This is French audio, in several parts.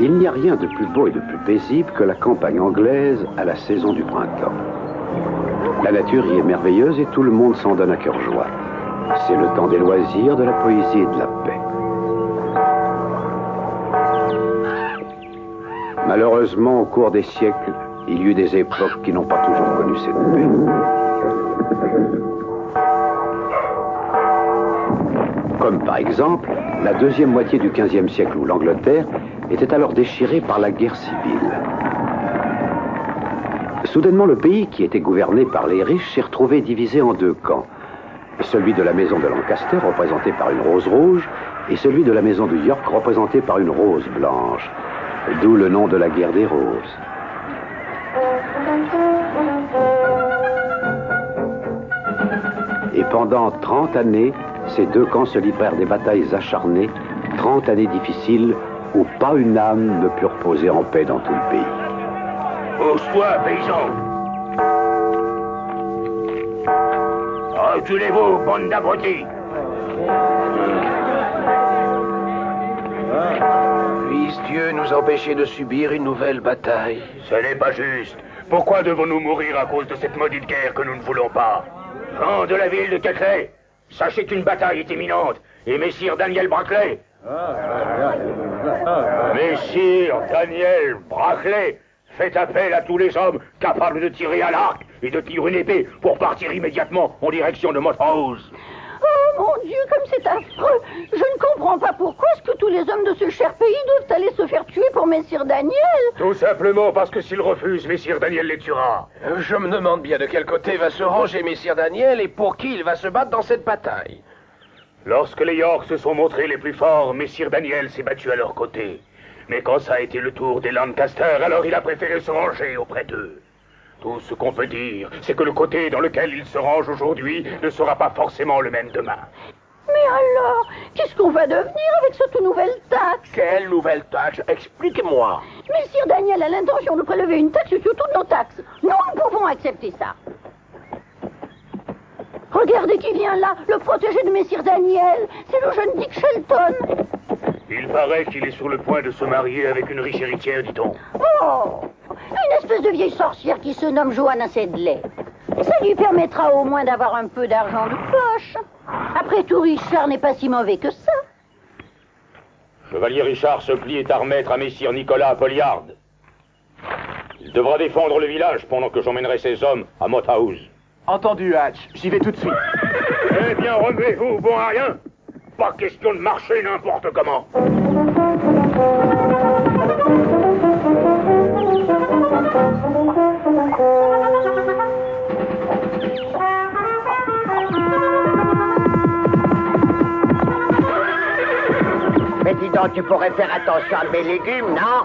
Il n'y a rien de plus beau et de plus paisible que la campagne anglaise à la saison du printemps. La nature y est merveilleuse et tout le monde s'en donne à cœur joie. C'est le temps des loisirs, de la poésie et de la paix. Malheureusement, au cours des siècles, il y eut des époques qui n'ont pas toujours connu cette paix. Comme par exemple, la deuxième moitié du XVe siècle où l'Angleterre était alors déchirée par la guerre civile. Soudainement, le pays, qui était gouverné par les riches, s'est retrouvé divisé en deux camps. Celui de la maison de Lancaster, représenté par une rose rouge, et celui de la maison de York, représenté par une rose blanche. D'où le nom de la guerre des roses. Et pendant 30 années, ces deux camps se livrèrent des batailles acharnées, 30 années difficiles où pas une âme ne put reposer en paix dans tout le pays. Pose-toi, paysan! Reculez-vous, bande d'abrutis! Puisse Dieu nous empêcher de subir une nouvelle bataille. Ce n'est pas juste. Pourquoi devons-nous mourir à cause de cette maudite guerre que nous ne voulons pas? Gens de la ville de Ketley, sachez qu'une bataille est imminente, et Messire Daniel Brackley. Messire Daniel Brackley fait appel à tous les hommes capables de tirer à l'arc et de tirer une épée pour partir immédiatement en direction de Mothouse. Oh mon Dieu, comme c'est affreux! Je ne comprends pas pourquoi est-ce que tous les hommes de ce cher pays doivent aller se faire tuer pour Messire Daniel. Tout simplement parce que s'ils refusent, Messire Daniel les tuera. Je me demande bien de quel côté va se ranger Messire Daniel et pour qui il va se battre dans cette bataille. Lorsque les York se sont montrés les plus forts, Messire Daniel s'est battu à leur côté. Mais quand ça a été le tour des Lancaster, alors il a préféré se ranger auprès d'eux. Tout ce qu'on peut dire, c'est que le côté dans lequel il se range aujourd'hui ne sera pas forcément le même demain. Mais alors, qu'est-ce qu'on va devenir avec cette nouvelle taxe? Quelle nouvelle taxe? Expliquez-moi. Messire Daniel a l'intention de prélever une taxe sur toutes nos taxes. Nous ne pouvons accepter ça. Regardez qui vient là, le protégé de Messire Daniel. C'est le jeune Dick Shelton. Il paraît qu'il est sur le point de se marier avec une riche héritière, dit-on. Oh! Une espèce de vieille sorcière qui se nomme Joanna Sedley. Ça lui permettra au moins d'avoir un peu d'argent de poche. Après tout, Richard n'est pas si mauvais que ça. Chevalier Richard se plie et à remettre à Messire Nicolas Polliard. Il devra défendre le village pendant que j'emmènerai ses hommes à Mothouse. Entendu, Hatch. J'y vais tout de suite. Eh bien, remuez-vous, bon à rien. Pas question de marcher n'importe comment. Mais dis donc, tu pourrais faire attention à mes légumes, non?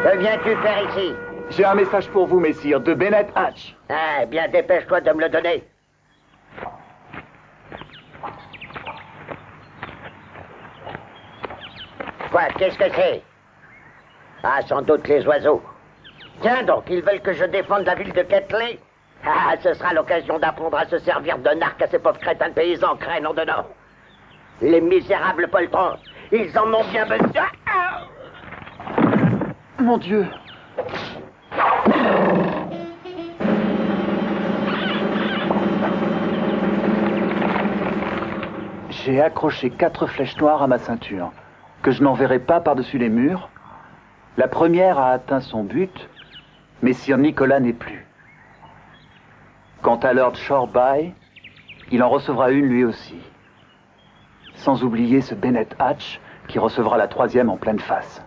Que viens-tu faire ici? J'ai un message pour vous, messire, de Bennett Hatch. Eh bien, dépêche-toi de me le donner. Quoi, qu'est-ce que c'est? Ah, sans doute les oiseaux. Tiens donc, ils veulent que je défende la ville de Ketley? Ah, ce sera l'occasion d'apprendre à se servir de narc à ces pauvres crétins de paysans, craignant de nord. Les misérables poltrons, ils en ont bien besoin. Ah! Mon Dieu. J'ai accroché 4 flèches noires à ma ceinture, que je n'enverrai pas par-dessus les murs. La première a atteint son but, mais Sir Nicolas n'est plus. Quant à Lord Shoreby, il en recevra une lui aussi. Sans oublier ce Bennett Hatch, qui recevra la 3e en pleine face.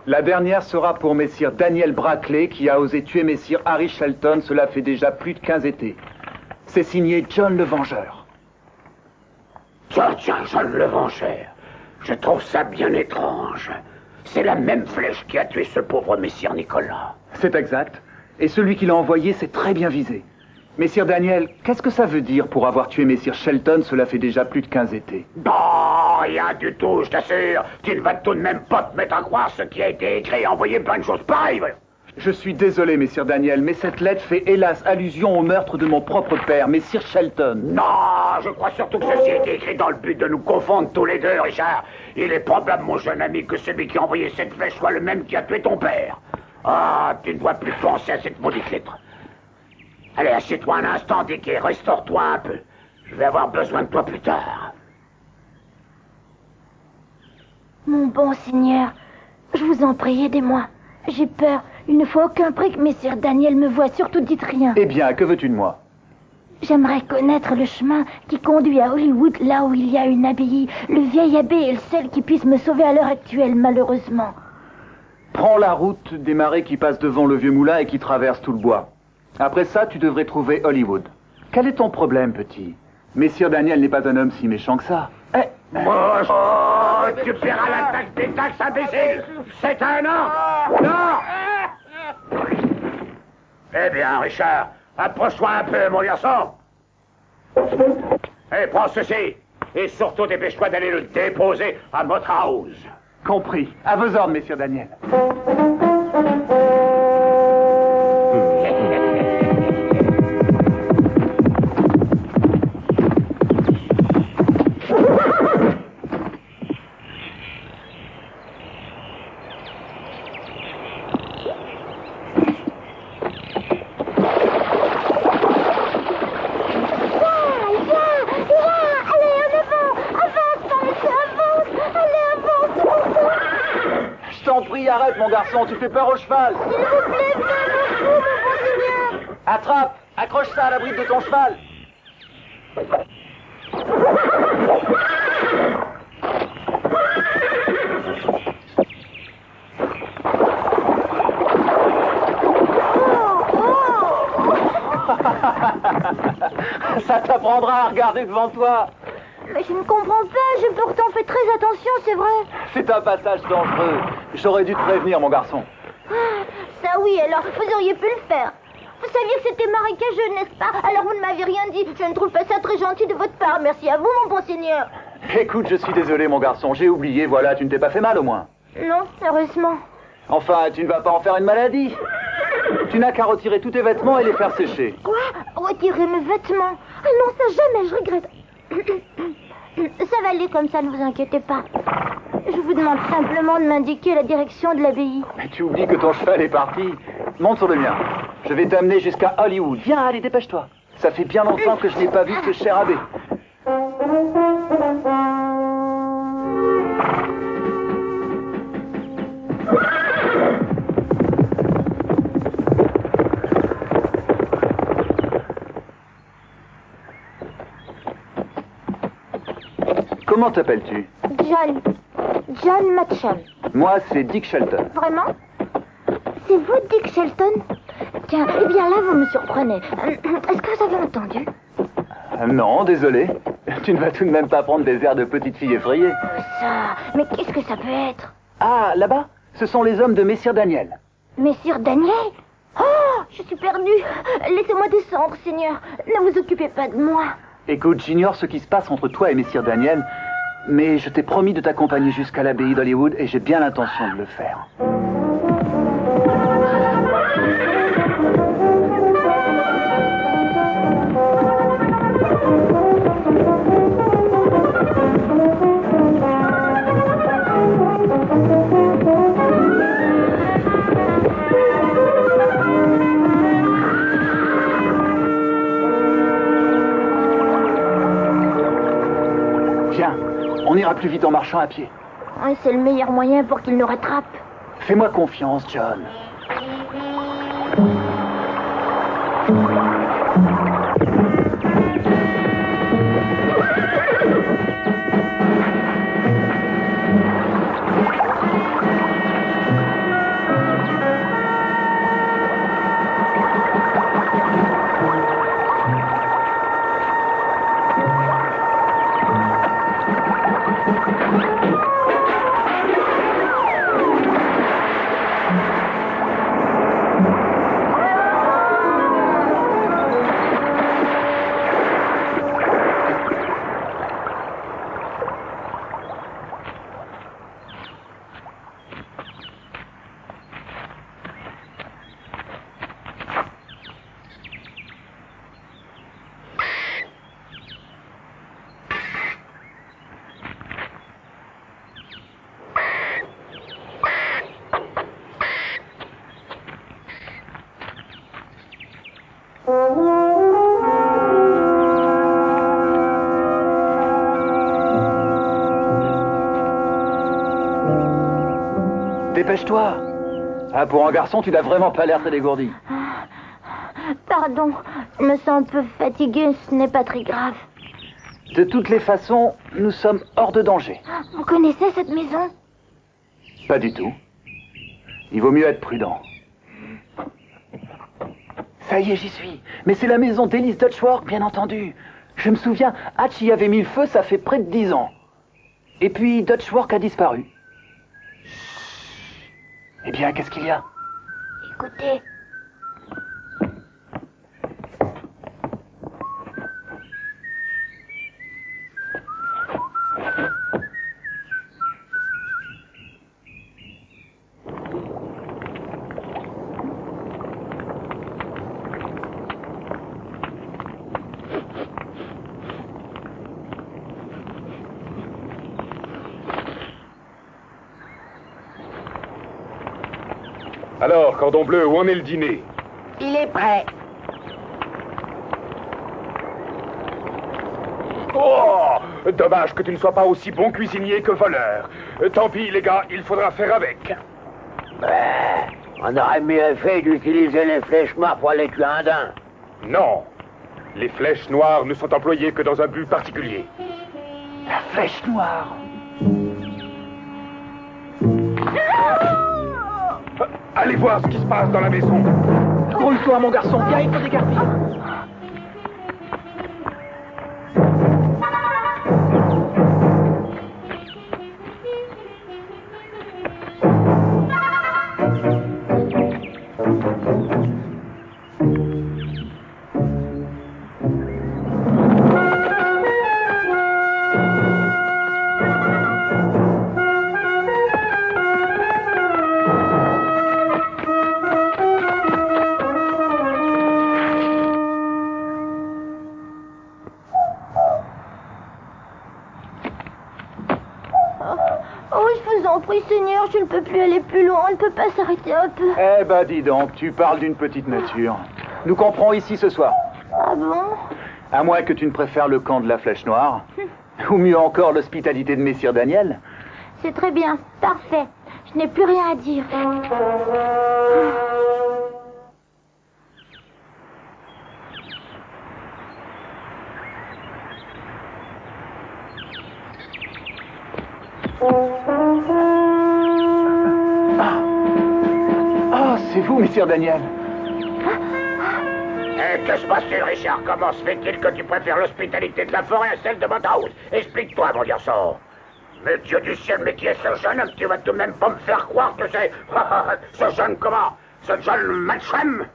La dernière sera pour messire Daniel Brackley, qui a osé tuer messire Harry Shelton, cela fait déjà plus de 15 étés. C'est signé John le Vengeur. Tiens, John le Vengeur. Je trouve ça bien étrange. C'est la même flèche qui a tué ce pauvre messire Nicolas. C'est exact. Et celui qui l'a envoyé s'est très bien visé. Messire Daniel, qu'est-ce que ça veut dire pour avoir tué messire Shelton, cela fait déjà plus de 15 étés? Non, rien du tout, je t'assure. Tu ne vas tout de même pas te mettre à croire ce qui a été écrit et envoyer plein de choses pareilles. Je suis désolé, messire Daniel, mais cette lettre fait hélas allusion au meurtre de mon propre père, messire Shelton. Non, je crois surtout que ceci est écrit dans le but de nous confondre tous les deux, Richard. Il est probable, mon jeune ami, que celui qui a envoyé cette flèche soit le même qui a tué ton père. Ah, tu ne dois plus penser à cette maudite lettre. Allez, assieds-toi un instant, Dick, restaure-toi un peu. Je vais avoir besoin de toi plus tard. Mon bon Seigneur, je vous en prie, aidez-moi. J'ai peur. Il ne faut aucun prix que messire Daniel me voie. Surtout, dites rien. Eh bien, que veux-tu de moi? J'aimerais connaître le chemin qui conduit à Hollywood, là où il y a une abbaye. Le vieil abbé est le seul qui puisse me sauver à l'heure actuelle, malheureusement. Prends la route des marais qui passent devant le vieux moulin et qui traversent tout le bois. Après ça, tu devrais trouver Hollywood. Quel est ton problème, petit? Messire Daniel n'est pas un homme si méchant que ça. Tu paieras la taxe des taxes, imbécile. C'est un an. Non. Eh bien, Richard, approche-toi un peu, mon garçon. Et prends ceci. Et surtout, dépêche-toi d'aller le déposer à Mothouse. Compris. À vos ordres, messire Daniel. Arrête, mon garçon, tu fais peur au cheval. S'il vous plaît, venez, mon bon Seigneur. Attrape, accroche ça à la bride de ton cheval. Ça t'apprendra à regarder devant toi. Mais je ne comprends pas, j'ai pourtant fait très attention, c'est vrai. C'est un passage dangereux. J'aurais dû te prévenir, mon garçon. Ça oui, alors vous auriez pu le faire. Vous saviez que c'était marécageux, n'est-ce pas? Alors vous ne m'avez rien dit. Je ne trouve pas ça très gentil de votre part. Merci à vous, mon bon Seigneur. Écoute, je suis désolé, mon garçon. J'ai oublié, voilà, tu ne t'es pas fait mal au moins. Non, heureusement. Enfin, tu ne vas pas en faire une maladie. Tu n'as qu'à retirer tous tes vêtements et les faire sécher. Quoi? Retirer mes vêtements? Ah non, ça jamais, je regrette. Ça va aller comme ça, ne vous inquiétez pas. Je vous demande simplement de m'indiquer la direction de l'abbaye. Mais tu oublies que ton cheval est parti. Monte sur le mien. Je vais t'amener jusqu'à Hollywood. Viens, allez, dépêche-toi. Ça fait bien longtemps que je n'ai pas vu ce cher abbé. Comment t'appelles-tu? John Matcham. Moi, c'est Dick Shelton. Vraiment? C'est vous, Dick Shelton? Tiens, eh bien là, vous me surprenez. Est-ce que vous avez entendu? Non, désolé. Tu ne vas tout de même pas prendre des airs de petite fille effrayée. Ça... Mais qu'est-ce que ça peut être? Ah, là-bas, ce sont les hommes de Messire Daniel. Messire Daniel? Oh, je suis perdue. Laissez-moi descendre, Seigneur. Ne vous occupez pas de moi. Écoute, j'ignore ce qui se passe entre toi et Messire Daniel, mais je t'ai promis de t'accompagner jusqu'à l'abbaye d'Hollywood et j'ai bien l'intention de le faire. Viens, on ira plus vite en marchant à pied. Oui, c'est le meilleur moyen pour qu'il nous rattrape. Fais-moi confiance, John. Dépêche-toi. Ah, pour un garçon, tu n'as vraiment pas l'air très dégourdi. Pardon, je me sens un peu fatiguée, ce n'est pas très grave. De toutes les façons, nous sommes hors de danger. Vous connaissez cette maison? Pas du tout. Il vaut mieux être prudent. Ça y est, j'y suis. Mais c'est la maison d'Elise Dutchworth, bien entendu. Je me souviens, Hatch y avait mis le feu, ça fait près de 10 ans. Et puis, Dutchworth a disparu. Eh bien, qu'est-ce qu'il y a? Écoutez. Alors, cordon bleu, où en est le dîner? Il est prêt. Oh! Dommage que tu ne sois pas aussi bon cuisinier que voleur. Tant pis, les gars, il faudra faire avec. On aurait mieux fait d'utiliser les flèches noires pour aller tuer un daim. Non. Les flèches noires ne sont employées que dans un but particulier. La flèche noire. Allez voir ce qui se passe dans la maison. Grouille-toi, mon garçon. Viens, il faut dégarpir. Seigneur, je ne peux plus aller plus loin, on ne peut pas s'arrêter un peu. Eh ben, dis donc, tu parles d'une petite nature. Nous camperons ici ce soir. Ah bon? À moins que tu ne préfères le camp de la Flèche Noire. Ou mieux encore, l'hospitalité de Messire Daniel. C'est très bien, parfait. Je n'ai plus rien à dire. C'est vous, Messire Daniel. Que se passe-t-il, Richard? Comment se fait-il que tu préfères l'hospitalité de la forêt à celle de Monthouse? Explique-toi, mon garçon. Mais Dieu du ciel, mais qui est ce jeune homme? Tu vas tout de même pas me faire croire que c'est... ce jeune comment? Ce jeune Matchem?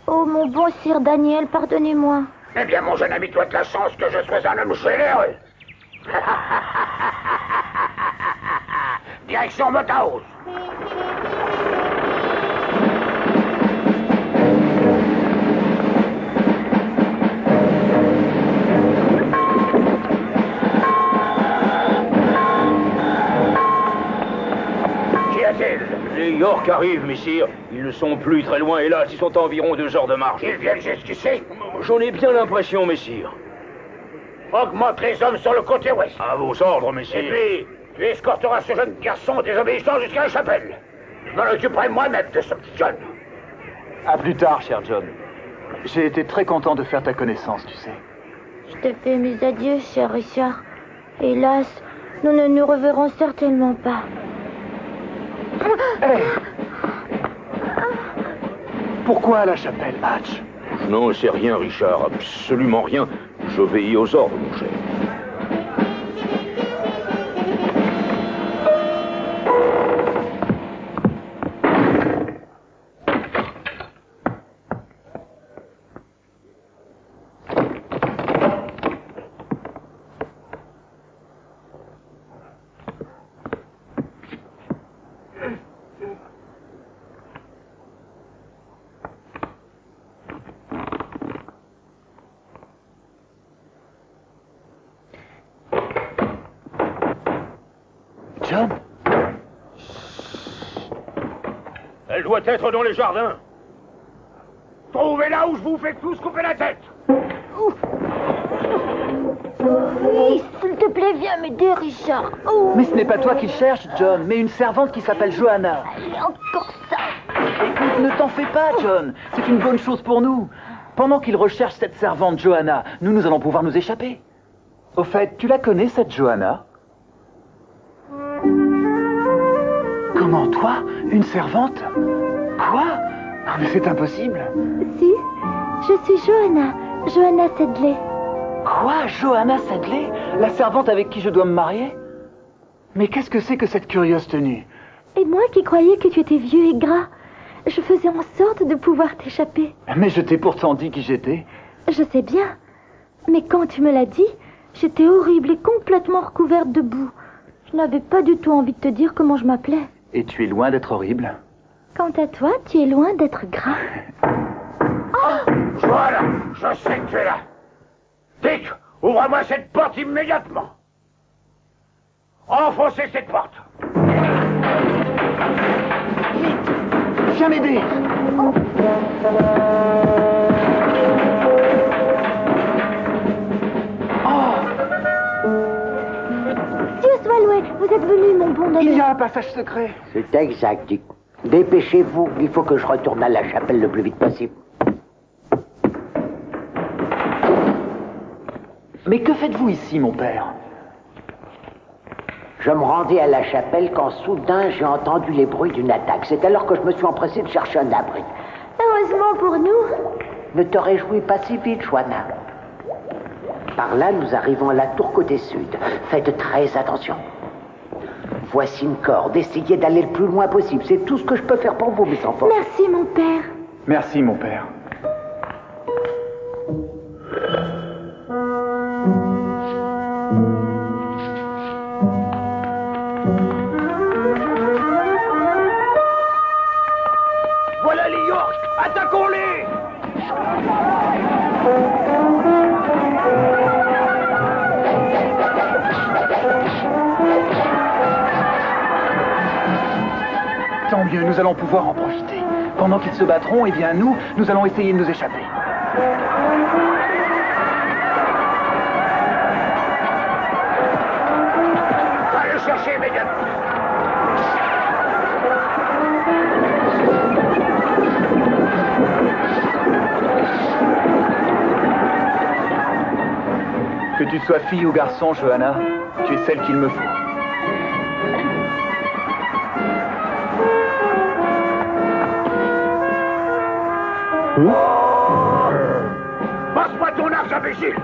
Oh, mon bon Sire Daniel, pardonnez-moi. Eh bien, mon jeune ami, tu as de la chance que je sois un homme généreux. Direction Monthouse. Les York arrivent, messire. Ils ne sont plus très loin, hélas, ils sont à environ 2 heures de marche. Ils viennent jusqu'ici? J'en ai bien l'impression, messire. Augmente les hommes sur le côté ouest. À vos ordres, messire. Et puis, tu escorteras ce jeune garçon désobéissant jusqu'à la chapelle. Je m'en occuperai moi-même de ce petit jeune. À plus tard, cher John. J'ai été très content de faire ta connaissance, tu sais. Je te fais mes adieux, cher Richard. Hélas, nous ne nous reverrons certainement pas. Hey! Pourquoi à la chapelle, Hatch? Je n'en sais rien, Richard, absolument rien. J'obéis aux ordres, mon cher. John? Elle doit être dans les jardins. Trouvez-la ou je vous fais tous couper la tête. Oui, s'il te plaît, viens m'aider, Richard. Oh. Mais ce n'est pas toi qu'il cherche, John, mais une servante qui s'appelle Johanna. Allez, encore ça. Écoute, ne t'en fais pas, John. C'est une bonne chose pour nous. Pendant qu'il recherche cette servante, Johanna, nous allons pouvoir nous échapper. Au fait, tu la connais, cette Johanna? Comment, toi? Une servante? Quoi? Ah, mais c'est impossible. Si, je suis Johanna. Johanna Sedley. Quoi? Johanna Sedley? La servante avec qui je dois me marier? Mais qu'est-ce que c'est que cette curieuse tenue? Et moi qui croyais que tu étais vieux et gras. Je faisais en sorte de pouvoir t'échapper. Mais je t'ai pourtant dit qui j'étais. Je sais bien. Mais quand tu me l'as dit, j'étais horrible et complètement recouverte de boue. Je n'avais pas du tout envie de te dire comment je m'appelais. Et tu es loin d'être horrible. Quant à toi, tu es loin d'être gras. Voilà, je sais que tu es là. Dick, ouvre-moi cette porte immédiatement. Enfoncez cette porte. Viens m'aider. Dieu soit loué, vous êtes venu, mon bon ami. Il y a un passage secret. C'est exact, Dick. Dépêchez-vous, il faut que je retourne à la chapelle le plus vite possible. Mais que faites-vous ici, mon père? Je me rendais à la chapelle quand soudain j'ai entendu les bruits d'une attaque. C'est alors que je me suis empressé de chercher un abri. Heureusement pour nous. Ne te réjouis pas si vite, Johanna. Par là, nous arrivons à la tour côté sud. Faites très attention. Voici une corde. Essayez d'aller le plus loin possible. C'est tout ce que je peux faire pour vous, mes enfants. Merci, mon père. Merci, mon père. Voilà les York, attaquons-les. Tant mieux, nous allons pouvoir en profiter. Pendant qu'ils se battront, eh bien nous allons essayer de nous échapper. Allez chercher immédiatement. Que tu sois fille ou garçon, Johanna, tu es celle qu'il me faut. Passe-moi ton arche, imbécile.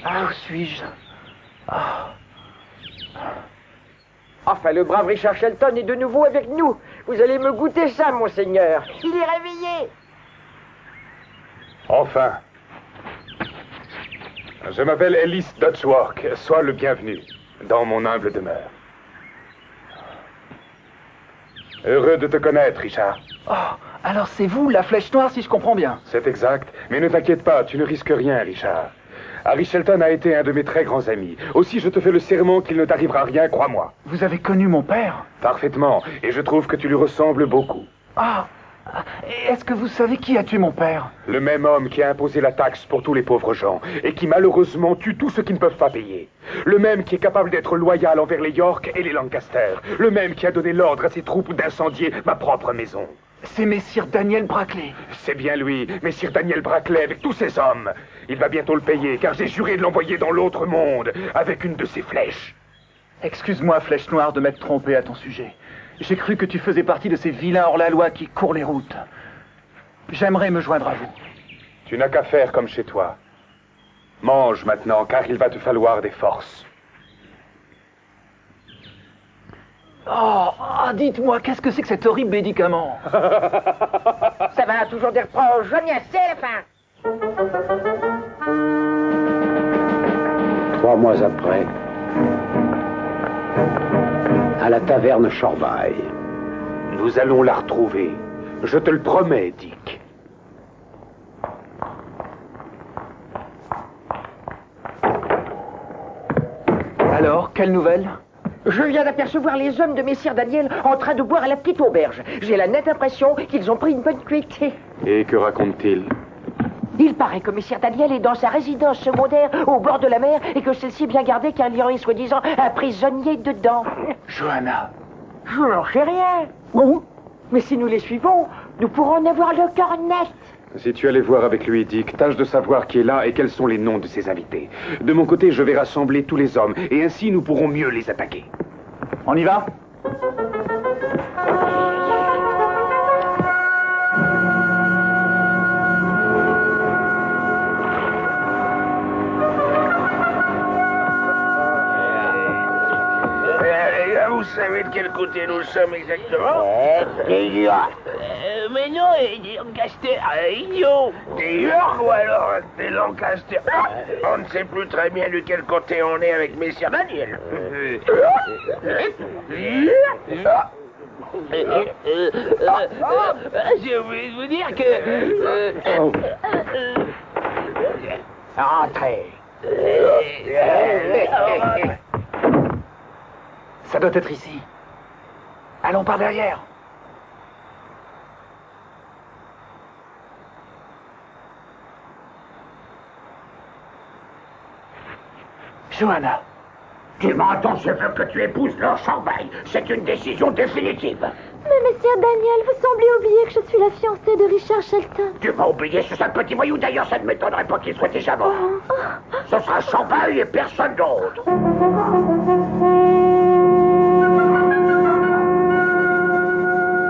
Ah, où suis-je? Enfin, le brave Richard Shelton est de nouveau avec nous. Vous allez me goûter ça, monseigneur. Il est réveillé. Enfin. Je m'appelle Ellis Dodgeworth. Sois le bienvenu dans mon humble demeure. Heureux de te connaître, Richard. Oh, alors c'est vous, la flèche noire, si je comprends bien. C'est exact. Mais ne t'inquiète pas, tu ne risques rien, Richard. Harry Shelton a été un de mes très grands amis. Aussi, je te fais le serment qu'il ne t'arrivera rien, crois-moi. Vous avez connu mon père? Parfaitement. Et je trouve que tu lui ressembles beaucoup. Ah, est-ce que vous savez qui a tué mon père? Le même homme qui a imposé la taxe pour tous les pauvres gens et qui malheureusement tue tous ceux qui ne peuvent pas payer. Le même qui est capable d'être loyal envers les York et les Lancaster. Le même qui a donné l'ordre à ses troupes d'incendier ma propre maison. C'est Messire Daniel Brackley. C'est bien lui, Messire Daniel Brackley avec tous ses hommes. Il va bientôt le payer car j'ai juré de l'envoyer dans l'autre monde avec une de ses flèches. Excuse-moi, flèche noire, de m'être trompé à ton sujet. J'ai cru que tu faisais partie de ces vilains hors-la-loi qui courent les routes. J'aimerais me joindre à vous. Tu n'as qu'à faire comme chez toi. Mange maintenant, car il va te falloir des forces. Dites-moi, qu'est-ce que c'est que cet horrible médicament? Ça va, toujours des reproches. Johnny, c'est la fin. 3 mois après, à la taverne Chorbaille. Nous allons la retrouver. Je te le promets, Dick. Alors, quelle nouvelle? Je viens d'apercevoir les hommes de Messire Daniel en train de boire à la petite auberge. J'ai la nette impression qu'ils ont pris une bonne cuite. Et que raconte-t-il? Il paraît que Messire Daniel est dans sa résidence secondaire au bord de la mer et que celle-ci est bien gardée car il y aurait soi-disant un prisonnier dedans. Johanna. Je n'en sais rien. Bon, mais si nous les suivons, nous pourrons en avoir le cœur net. Si tu allais voir avec lui, Dick, tâche de savoir qui est là et quels sont les noms de ses invités. De mon côté, je vais rassembler tous les hommes, et ainsi nous pourrons mieux les attaquer. On y va? Vous savez de quel côté nous sommes exactement? Mais non, Lancaster, idiot. Des York ou alors des Lancaster? On ne sait plus très bien de quel côté on est avec Messire Daniel. J'ai oublié de vous dire que... Entrez. Ça doit être ici. Allons par derrière. Johanna. Tu m'entends, je veux que tu épouses Lord Chorbaille. C'est une décision définitive. Mais Messire Daniel, vous semblez oublier que je suis la fiancée de Richard Shelton. Tu vas oublier ce sale petit voyou. D'ailleurs, ça ne m'étonnerait pas qu'il soit déjà mort. Ce sera Chorbaille et personne d'autre.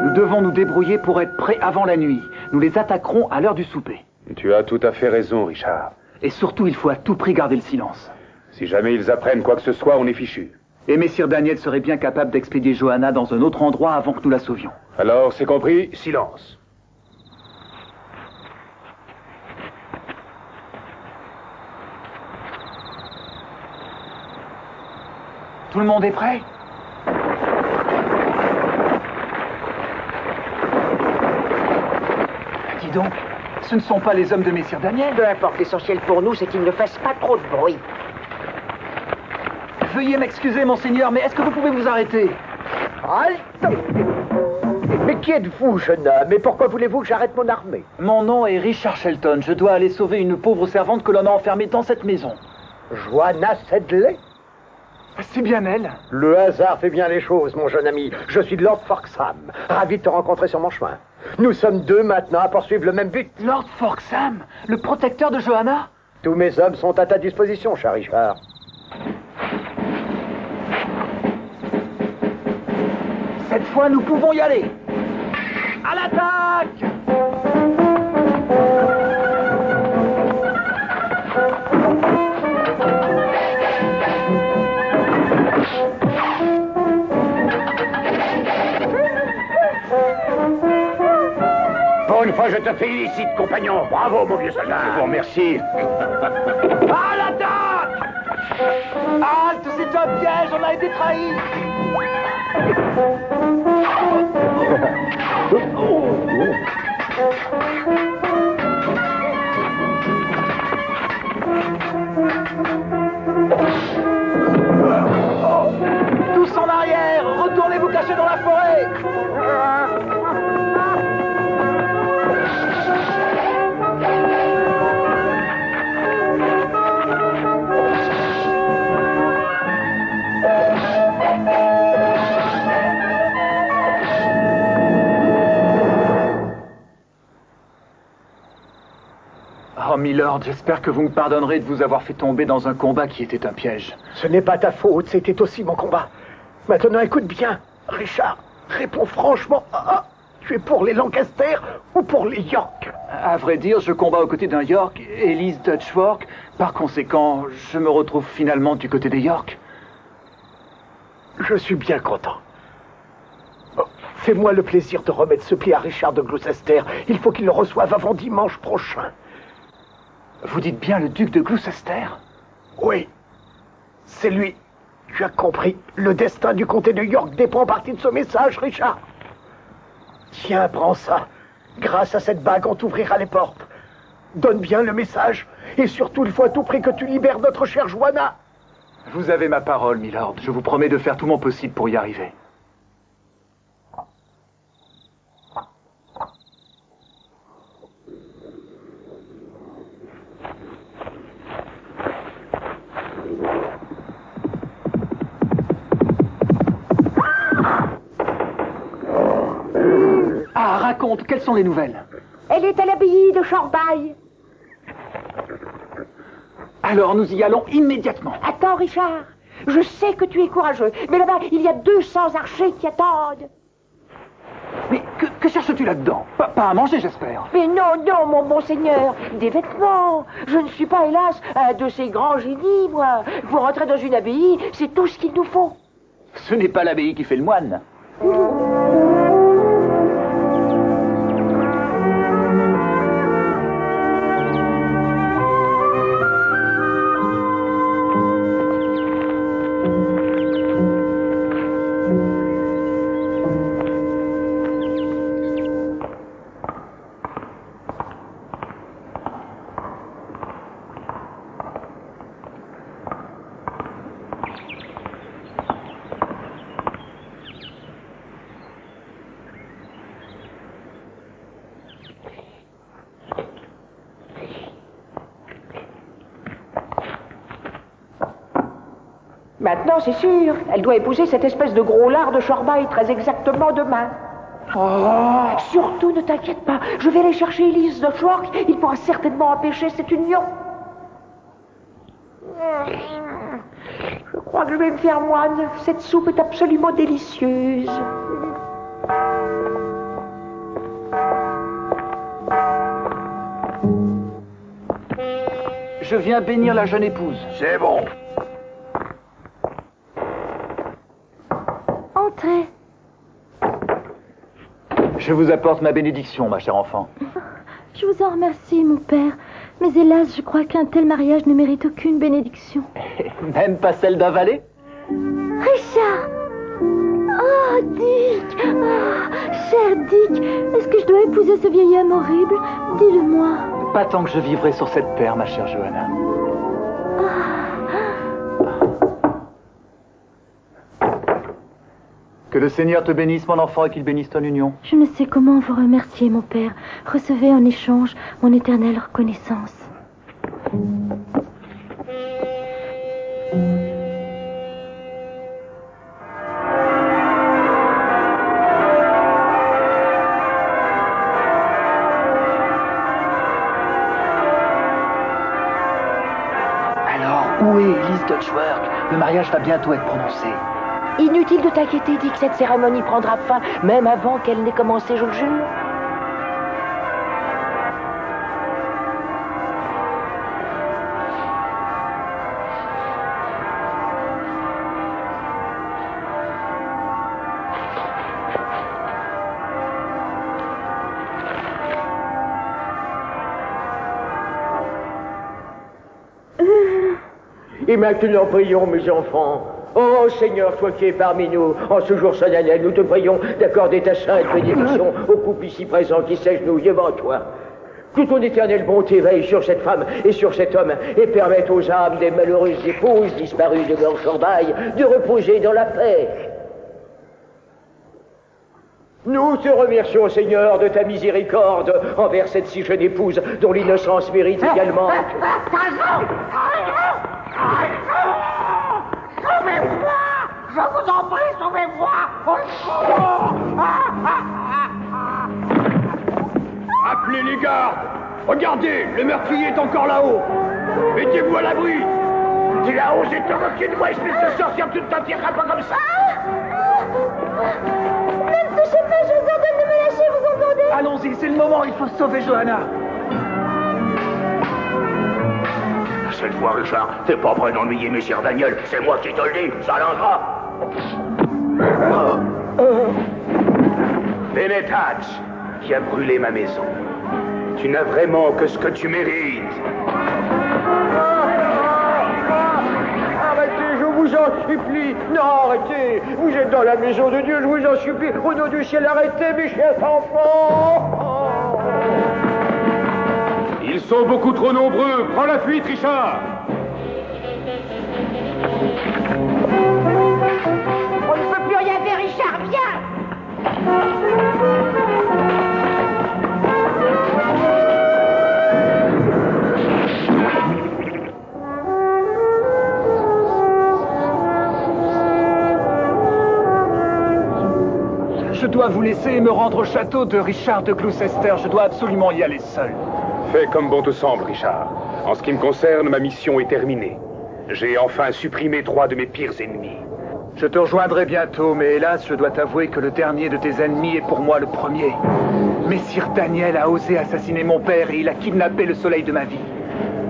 Nous devons nous débrouiller pour être prêts avant la nuit. Nous les attaquerons à l'heure du souper. Tu as tout à fait raison, Richard. Et surtout, il faut à tout prix garder le silence. Si jamais ils apprennent quoi que ce soit, on est fichu. Et Messire Daniel serait bien capable d'expédier Johanna dans un autre endroit avant que nous la sauvions. Alors, c'est compris? Silence. Tout le monde est prêt? Dis donc, ce ne sont pas les hommes de Messire Daniel. Peu importe, l'essentiel pour nous, c'est qu'ils ne fassent pas trop de bruit. Veuillez m'excuser, monseigneur, mais est-ce que vous pouvez vous arrêter? Halte! Mais qui êtes-vous, jeune homme? Et pourquoi voulez-vous que j'arrête mon armée? Mon nom est Richard Shelton. Je dois aller sauver une pauvre servante que l'on a enfermée dans cette maison. Johanna Sedley? C'est bien elle. Le hasard fait bien les choses, mon jeune ami. Je suis Lord Forksam. Ravi de te rencontrer sur mon chemin. Nous sommes deux maintenant à poursuivre le même but. Lord Forksam, le protecteur de Johanna? Tous mes hommes sont à ta disposition, cher Richard. Cette fois, nous pouvons y aller. À l'attaque! Pour une fois, je te félicite, compagnon. Bravo, mon vieux soldat. Je vous remercie. À l'attaque! Halte, c'est un piège, on a été trahis! Tous en arrière! Retournez vous cacher dans la forêt! Oh, Milord, j'espère que vous me pardonnerez de vous avoir fait tomber dans un combat qui était un piège. Ce n'est pas ta faute, c'était aussi mon combat. Maintenant, écoute bien. Richard, réponds franchement. Tu es pour les Lancaster ou pour les York? À vrai dire, je combats aux côtés d'un York, Elise Dutchworth. Par conséquent, je me retrouve finalement du côté des York. Je suis bien content. Oh, fais-moi le plaisir de remettre ce pli à Richard de Gloucester. Il faut qu'il le reçoive avant dimanche prochain. Vous dites bien le duc de Gloucester? Oui, c'est lui. Tu as compris. Le destin du comté de York dépend en partie de ce message, Richard. Tiens, prends ça. Grâce à cette bague, on t'ouvrira les portes. Donne bien le message. Et surtout, il faut à tout prix que tu libères notre chère Joanna. Vous avez ma parole, milord. Je vous promets de faire tout mon possible pour y arriver. Ah, raconte, quelles sont les nouvelles? Elle est à l'abbaye de Shoreby. Alors nous y allons immédiatement. Attends, Richard. Je sais que tu es courageux, mais là-bas, il y a 200 archers qui attendent. Mais que cherches-tu là-dedans? Pas à manger, j'espère. Mais non, non, mon bon seigneur. Des vêtements. Je ne suis pas, hélas, un de ces grands génies, moi. Pour rentrer dans une abbaye, c'est tout ce qu'il nous faut. Ce n'est pas l'abbaye qui fait le moine. Maintenant, c'est sûr, elle doit épouser cette espèce de gros lard de Shoreby très exactement demain. Oh. Surtout, ne t'inquiète pas, je vais aller chercher Elise de Schwark, il pourra certainement empêcher cette union. Je crois que je vais me faire moine, cette soupe est absolument délicieuse. Je viens bénir la jeune épouse. C'est bon. Entrez. Je vous apporte ma bénédiction, ma chère enfant. Je vous en remercie, mon père. Mais hélas, je crois qu'un tel mariage ne mérite aucune bénédiction. Même pas celle d'un valet? Richard! Oh, Dick! Oh, cher Dick! Est-ce que je dois épouser ce vieil homme horrible? Dis-le-moi. Pas tant que je vivrai sur cette terre, ma chère Johanna. Que le Seigneur te bénisse, mon enfant, et qu'il bénisse ton union. Je ne sais comment vous remercier, mon père. Recevez en échange mon éternelle reconnaissance. Alors, où est Elise Dutchworth? Le mariage va bientôt être prononcé. Inutile de t'inquiéter, Dick, cette cérémonie prendra fin, même avant qu'elle n'ait commencé, je le jure. Et maintenant, prions, mes enfants. Oh Seigneur, toi qui es parmi nous, en ce jour solennel, nous te prions d'accorder ta sainte bénédiction au couple ici présent qui s'agenouille devant toi. Que ton éternelle bonté veille sur cette femme et sur cet homme et permette aux âmes des malheureuses épouses disparues de leur Shoreby de reposer dans la paix. Nous te remercions, Seigneur, de ta miséricorde envers cette si jeune épouse dont l'innocence mérite également. Sauvez-moi! Je vous en prie, sauvez-moi! Appelez les gardes! Regardez, le meurtrier est encore là-haut! Mettez-vous à l'abri! Tu as osé te moquer de moi, espèce de sorcière, tu ne t'en tireras pas comme ça! Ne me touchez pas, je vous ordonne de me lâcher, vous Allons-y, c'est le moment, il faut sauver Johanna. Cette fois, Richard, t'es pas prêt d'ennuyer Messire Daniel. C'est moi qui te le dis, ça l'endra. Benetach, qui a brûlé ma maison. Tu n'as vraiment que ce que tu mérites. Arrêtez, je vous en supplie. Non, arrêtez. Vous êtes dans la maison de Dieu, je vous en supplie. Au nom du ciel, arrêtez, mes chers enfants. Ils sont beaucoup trop nombreux. Prends la fuite, Richard. On ne peut plus rien faire, Richard, viens. Je dois vous laisser et me rendre au château de Richard de Gloucester. Je dois absolument y aller seul. Fais comme bon te semble, Richard. En ce qui me concerne, ma mission est terminée. J'ai enfin supprimé 3 de mes pires ennemis. Je te rejoindrai bientôt, mais hélas, je dois t'avouer que le dernier de tes ennemis est pour moi le premier. Messire Daniel a osé assassiner mon père et il a kidnappé le soleil de ma vie.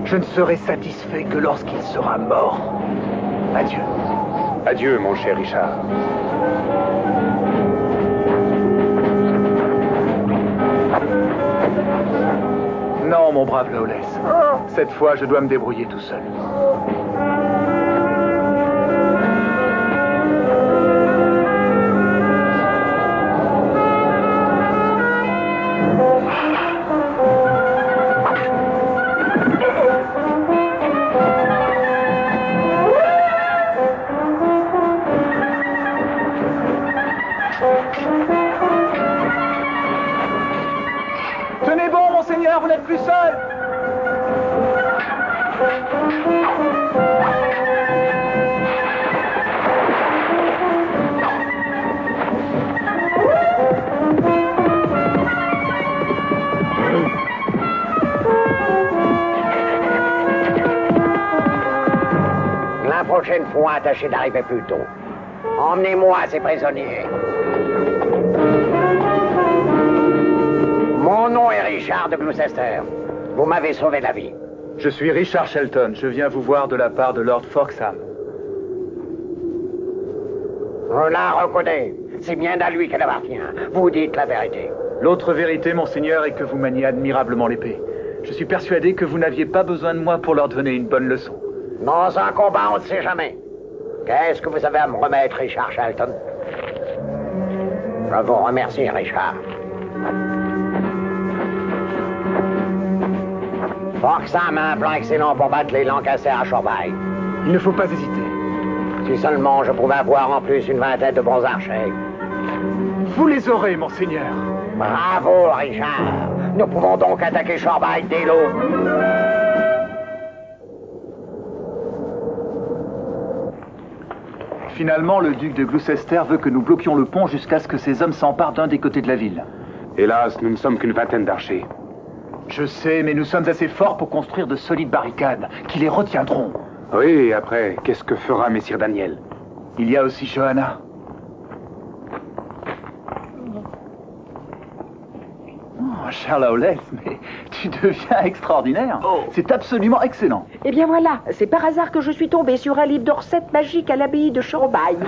Je ne serai satisfait que lorsqu'il sera mort. Adieu. Adieu, mon cher Richard. Non, mon brave Lawless. Cette fois, je dois me débrouiller tout seul. Tenez bon, monseigneur, vous n'êtes plus seul. La prochaine fois, tâchez d'arriver plus tôt. Emmenez-moi ces prisonniers. Mon nom est Richard de Gloucester. Vous m'avez sauvé la vie. Je suis Richard Shelton. Je viens vous voir de la part de Lord Foxham. Je la reconnais. C'est bien à lui qu'elle appartient. Vous dites la vérité. L'autre vérité, monseigneur, est que vous maniez admirablement l'épée. Je suis persuadé que vous n'aviez pas besoin de moi pour leur donner une bonne leçon. Dans un combat, on ne sait jamais. Qu'est-ce que vous avez à me remettre, Richard Shelton? Je vous remercie, Richard. Foxham a un plan excellent pour battre les Lancaster à Shoreby. Il ne faut pas hésiter. Si seulement je pouvais avoir en plus une vingtaine de bons archers. Vous les aurez, monseigneur. Bravo, Richard. Nous pouvons donc attaquer Shoreby dès l'aube. Finalement, le duc de Gloucester veut que nous bloquions le pont jusqu'à ce que ces hommes s'emparent d'un des côtés de la ville. Hélas, nous ne sommes qu'une vingtaine d'archers. Je sais, mais nous sommes assez forts pour construire de solides barricades qui les retiendront. Oui, et après, qu'est-ce que fera Messire Daniel? Il y a aussi Johanna. Oh, cher Lawless, mais tu deviens extraordinaire. C'est absolument excellent. Eh bien voilà, c'est par hasard que je suis tombée sur un livre de recettes magiques à l'abbaye de Shoreby.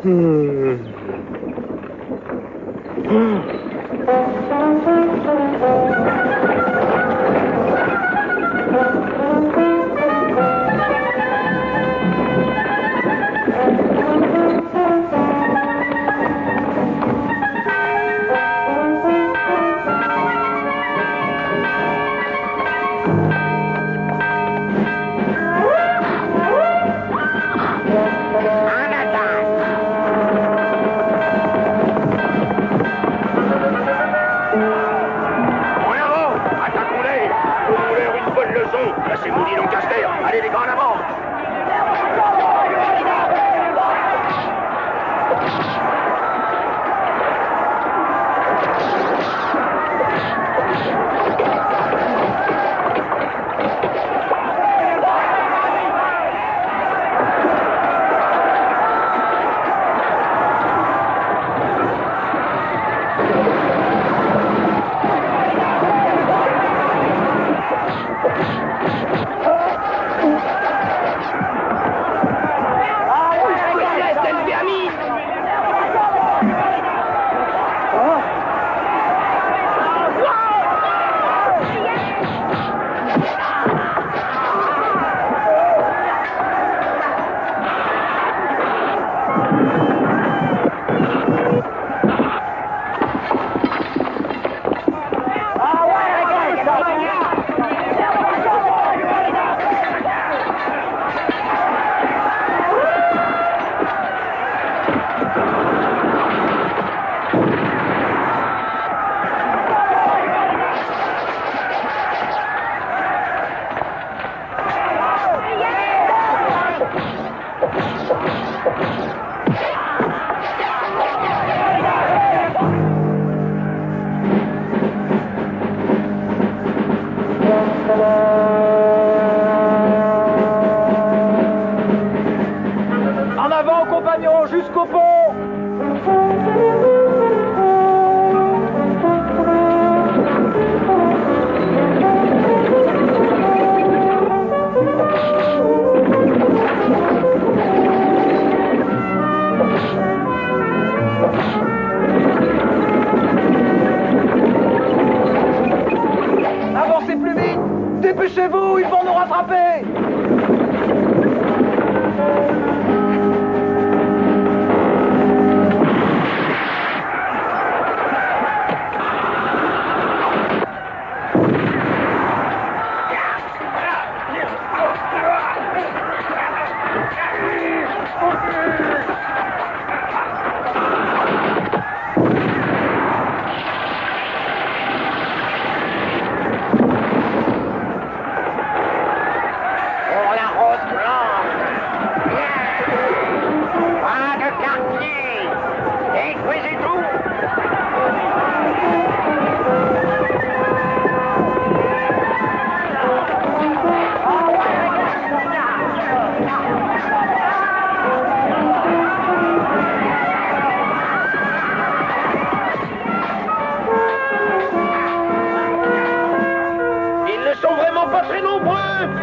C'est Moody Lancaster. Allez les gars, en avant. En avant, compagnons, jusqu'au pont! Avancez plus vite! Dépêchez-vous, ils vont nous rattraper!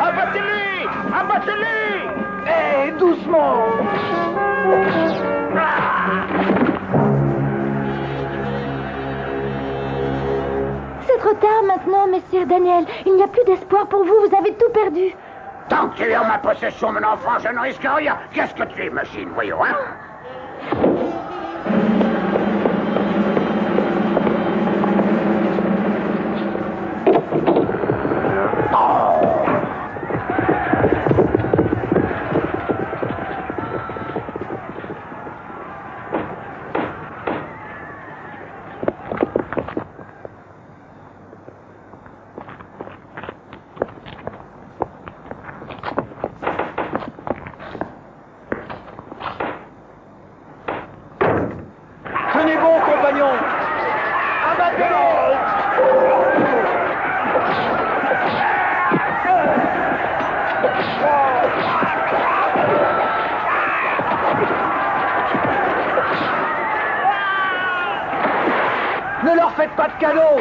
Abattez-les! Abattez-les! Hé, doucement! C'est trop tard maintenant, Messire Daniel. Il n'y a plus d'espoir pour vous, vous avez tout perdu. Tant que tu es en ma possession, mon enfant, je ne risque rien. Qu'est-ce que tu es, machine, voyons, hein? Tenez bon, compagnons! Abattez-les! Ne leur faites pas de cadeaux!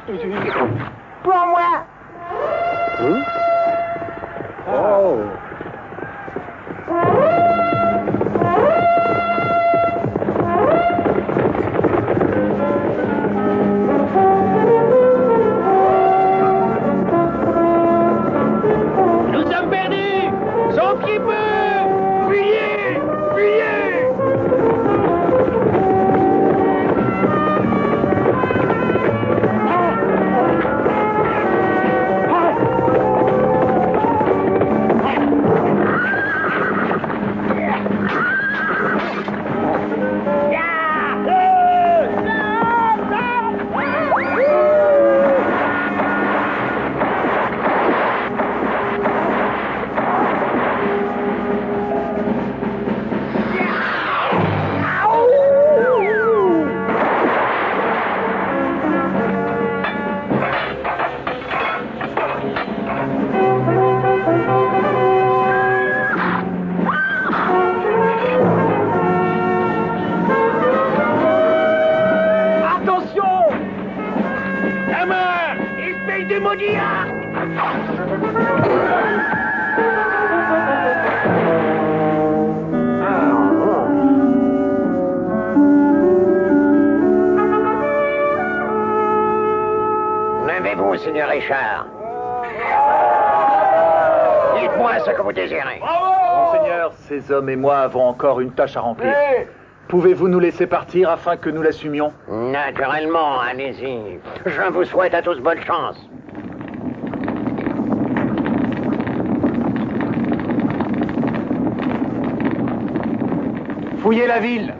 Pour moi. Oh. Nous sommes perdus! Sauf qui peut! Fuyez! Fuyez! Levez-vous, Seigneur Richard. Dites-moi ce que vous désirez. Monseigneur, ces hommes et moi avons encore une tâche à remplir. Pouvez-vous nous laisser partir afin que nous l'assumions? Naturellement, allez-y. Je vous souhaite à tous bonne chance. Fouillez la ville.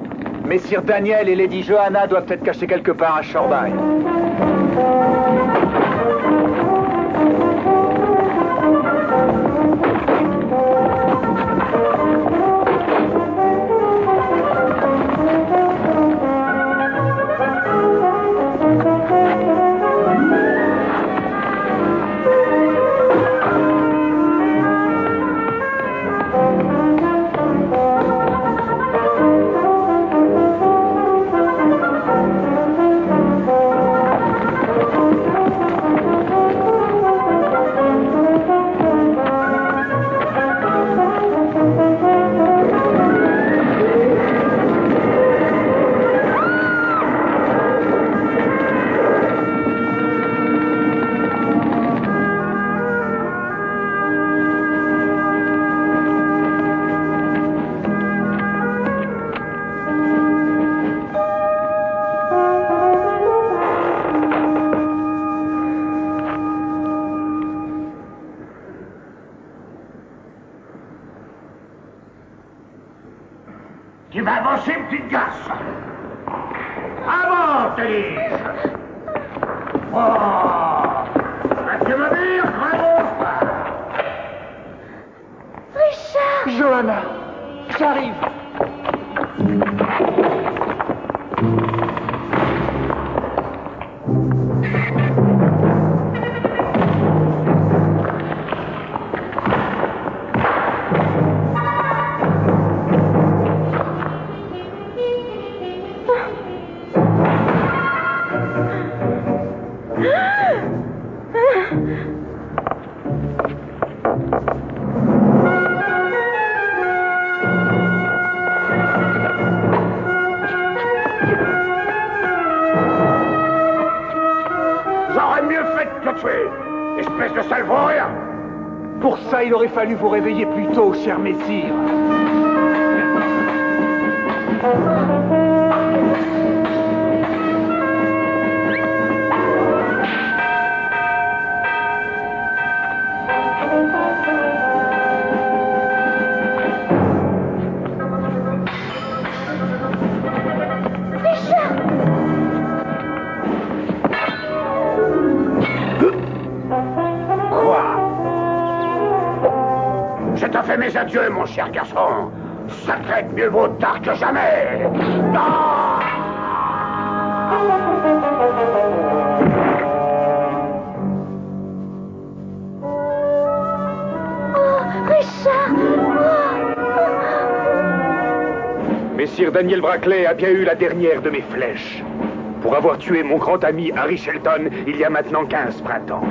Messire Daniel et Lady Johanna doivent être cachés quelque part à Shoreby. Tu vas avancer, petite garce. Avance, te dis-je. Oh, vas-tu me dire, Richard! Johanna, j'arrive. J'aurais mieux fait de te tuer, espèce de sale vaurien. Pour ça, il aurait fallu vous réveiller plus tôt, cher messire. Je te fais mes adieux, mon cher garçon. Sacré, mieux vaut tard que jamais. Ah! Richard! Messire Daniel Brackley a bien eu la dernière de mes flèches. pour avoir tué mon grand ami Harry Shelton il y a maintenant 15 printemps.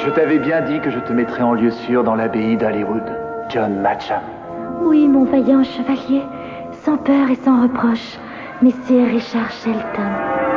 Je t'avais bien dit que je te mettrais en lieu sûr dans l'abbaye d'Hollywood, John Matcham. Oui, mon vaillant chevalier, sans peur et sans reproche, Messire Richard Shelton.